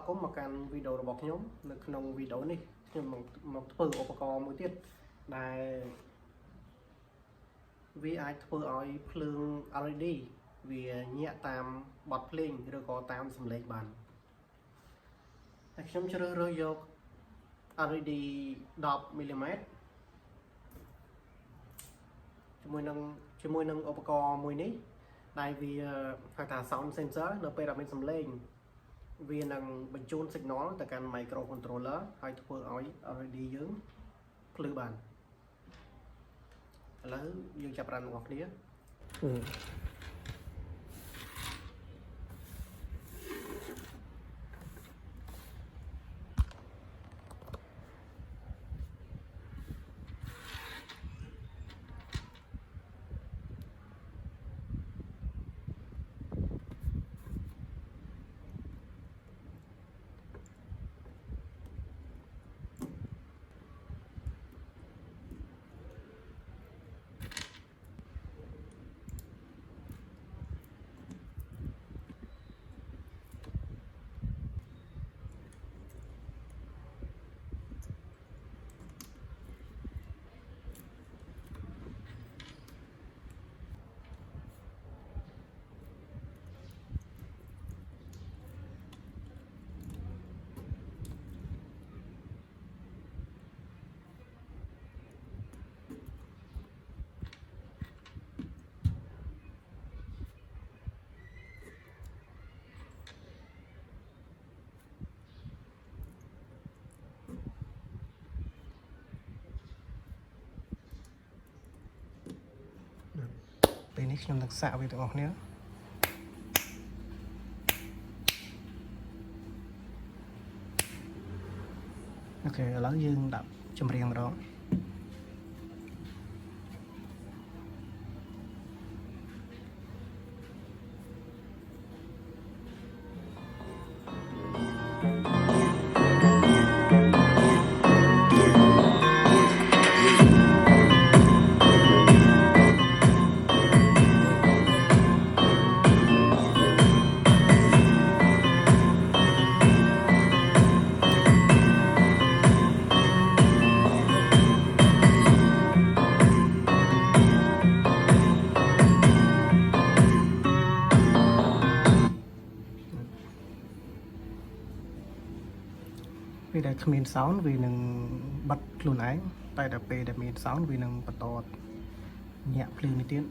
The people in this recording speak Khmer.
គុំមកកាន់វីដេអូរបស់ខ្ញុំនៅក្នុងវីដេអូនេះខ្ញុំមកធ្វើឧបករណ៍មួយទៀតដែលវាអាចធ្វើឲ្យភ្លើង LED វាញាក់តាមបទភ្លេងឬក៏តាមសំឡេងបានហើយខ្ញុំជ្រើសរើសយក LED 10 mm ជាមួយនឹងឧបករណ៍មួយនេះដែលវាហៅថា sound sensor នៅពេលដែលមានសំឡេងវានឹងបញ្ជូន signal ទៅកាន់ microcontroller ហើយធ្វើឲ្យ LED យើងភ្លឺបានឥឡូវយើងចាប់ផ្ដើមរបស់គ្នាពេលនេះខ្ញុំនឹងសាកវាទាំងអស់គ្នាអូខេឥឡូវយើងដាក់ចម្រៀងម្ដងពេលដែលគ្មាន sound វានឹងបិទខ្លួនឯងតែដល់ពេលដែលមាន sound វានឹងបន្តញាក់ភ្លើងនេះទៀត